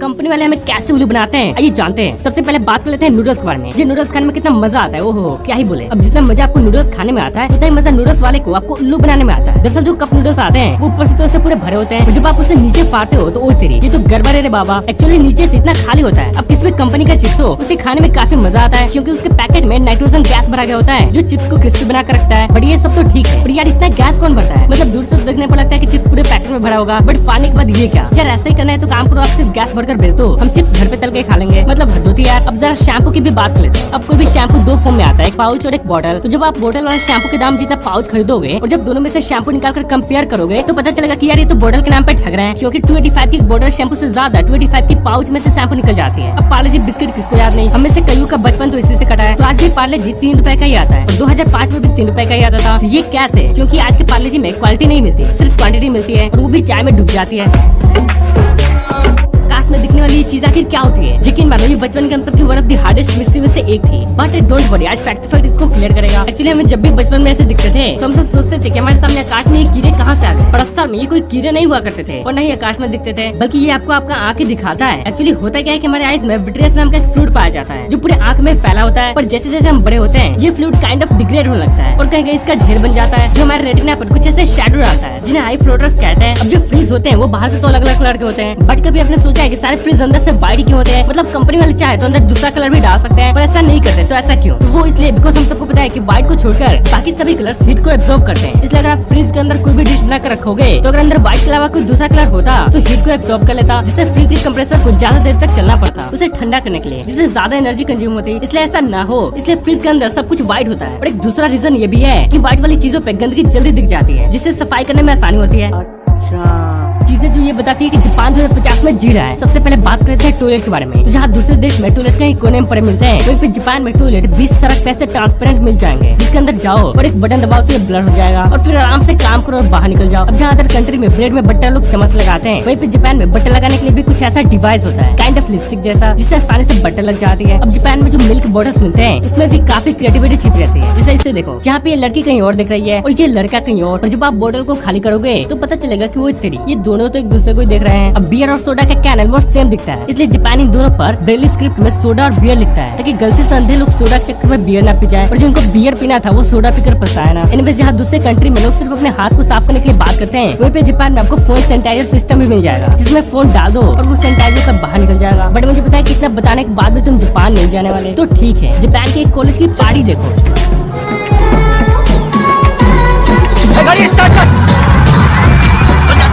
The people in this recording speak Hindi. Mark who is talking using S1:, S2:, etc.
S1: कंपनी वाले हमें कैसे उल्लू बनाते हैं आइए जानते हैं। सबसे पहले बात कर लेते हैं नूडल्स के बारे में। जी नूडल्स खाने में कितना मजा आता है, ओहो क्या ही बोले। अब जितना मजा आपको नूडल्स खाने में आता है उतना ही मजा नूडल्स वाले को आपको उल्लू बनाने में आता है। दरअसल जो कप नूडल्स आते हैं वो ऊपर से तो ऐसे पूरे भरे होते हैं और जब आप उसे नीचे फाड़ते हो तो ओ तेरी ये तो गड़बड़ है रे बाबा। एक्चुअली नीचे से इतना खाली होता है। अब किसी भी कंपनी का चिप्स हो उसे खाने में काफी मजा आता है क्योंकि उसके पैकेट में नाइट्रोजन गैस भरा गया होता है जो चिप्स को क्रिस्पी बना कर रखता है। बट ये सब तो ठीक है, पर यार इतना गैस कौन भरता है? मतलब दूर से देखने पर लगता है कि चिप्स पूरे पैकेट में भरा होगा, बट फाड़ने के बाद ये क्या? यार ऐसा ही करना है तो काम करो, आप सिर्फ गैस भरकर भेज दो, हम चिप्स घर पे तल के खा लेंगे। मतलब हद होती है यार। अब जरा शैम्पू की भी बात कर लेते हैं। अब कोई भी शैम्पू दो फॉर्म में आता है, एक पाउच और एक बॉटल। तो जब आप बॉटल वाले शैम्पू के दाम जितना पाउच खरीदोगे और जब दोनों में से शैम्पू निकाल कर कंपेयर करोगे तो पता चलेगा कि यार ये तो बॉटल के नाम पे ठग रहे हैं क्योंकि 285 की बॉटल शैम्पू से ज्यादा 285 की पाउच में से शैम्पू निकल जाती है। अब पार्ले जी बिस्किट किसको याद नहीं? हमें से कईयों का बचपन तो इसी से कटा है। तो आज भी पार्ले जी 3 रुपए का ही आता है और 2005 में भी 3 रुपए का ही आता था। तो ये कैसे? क्योंकि आज के पार्ले जी में क्वालिटी नहीं मिलती, सिर्फ क्वांटिटी मिलती है और वो भी चाय में डूब जाती है। काश में दिखने वाली ये चीज आखिर क्या होती है? यकीन मानो ये बचपन के हम सबकी one of the hardest mystery में से एक थी। बट डोंट वरी, आज फैक्ट फैक्ट इसको क्लियर करेगा। एक्चुअली हमें जब भी बचपन में ऐसे दिखते थे तो हम सब सोचते थे कि हमारे सामने आकाश में ये कीड़े कहाँ से आ गए। पर असल में ये कोई कीड़े नहीं हुआ करते थे और न ही आकाश में दिखते थे, बल्कि ये आपको आपका आँख ही दिखाता है। एक्चुअली होता क्या है कि हमारे आइज में विट्रियस नाम का एक फ्लूइड पाया जाता है जो पूरे आँख में फैला होता है। पर जैसे जैसे हम बड़े होते हैं ये फ्लूइड काइंड ऑफ डिग्रेड होने लगता है और कहीं कहीं इसका ढेर बन जाता है जो हमारे रेटिना पर कुछ ऐसे शैडो डालता है जिन्हें आई फ्लोटर्स कहते हैं। अब जो फ्रीज होते हैं वो बाहर से तो अलग अलग कलर के होते हैं, बट कभी आपने सोचा है कि सारे फ्रीज अंदर से वाइट क्यों होते हैं? मतलब कंपनी वाले चाहे तो अंदर दूसरा कलर भी डाल सकते हैं पर ऐसा नहीं करते। तो ऐसा क्यों? तो वो इसलिए बिकॉज हम सबको पता है कि व्हाइट को छोड़कर बाकी सभी कलर्स हीट को एब्जॉर्ब करते हैं। इसलिए अगर आप फ्रीज के अंदर कोई भी डिश बनाकर रखोगे तो अगर अंदर व्हाइट के अलावा कोई दूसरा कलर होता तो हीट को एब्जॉर्ब कर लेता, जिससे फ्रीज के कंप्रेसर को ज्यादा देर तक चलना पड़ता उसे ठंडा करने के लिए, जिससे ज्यादा एनर्जी कंज्यूम होती। इसलिए ऐसा ना हो इसलिए फ्रीज के अंदर सब कुछ व्हाइट होता है। और एक दूसरा रीजन ये भी है कि व्हाइट वाली चीजों पे गंदगी जल्दी दिख जाती है जिससे सफाई करने में आसानी होती है। चीजें जो ये बताती है कि जापान 2050 में जी रहा है। सबसे पहले बात करते हैं टॉयलेट के बारे में। तो जहाँ दूसरे देश में टॉयलेट कहीं कोने में पड़े मिलते हैं वहीं पे जापान में टॉयलेट 20 सड़क पे ऐसे ट्रांसपेरेंट मिल जाएंगे जिसके अंदर जाओ और एक बटन दबाओ तो ये ब्लर हो जाएगा और फिर आराम से काम करो और बाहर निकल जाओ। अब जहाँ अदर कंट्री में ब्रेड में बट्टर लोग चम्मच लगाते हैं वहीं पे जापान में बट्टर लगाने के लिए भी कुछ ऐसा डिवाइस होता है काइंड ऑफ लिपस्टिक जैसा जिससे आसानी से बट्टर लग जाती है। अब जापान में जो मिल्क बॉटल्स मिलते हैं उसमें भी काफी क्रिएटिविटी छिप रहती है। जैसे इसे देखो, जहाँ पे ये लड़की कहीं और दिख रही है और ये लड़का कहीं और जब आप बोतल को खाली करोगे तो पता चलेगा कि वो तेरी ये दोनों तो एक दूसरे को देख रहे हैं। अब बियर और सोडा का कैन ऑलमोस्ट सेम दिखता है, इसलिए जापान इन दोनों पर ब्रेली स्क्रिप्ट में सोडा और बियर लिखता है ताकि गलती से अंधे लोग सोडा के चक्कर में बियर ना पी जाए और जिनको बियर पीना था वो सोडा पीकर पछताए ना। इनमें जहाँ दूसरे कंट्री में लोग सिर्फ अपने हाथ को साफ करने के लिए बात करते हैं वहीं पे जापान में आपको फोन सैनिटाइजर सिस्टम भी मिल जाएगा जिसमें फोन डाल दो और वो सैनिटाइजर कर बाहर निकल जाएगा। बट मुझे पता है कि इतना बताने के बाद भी तुम जापान नहीं जाने वाले, तो ठीक है जापान के एक कॉलेज की पार्टी देखो।
S2: गाड़ी स्टार्ट कर।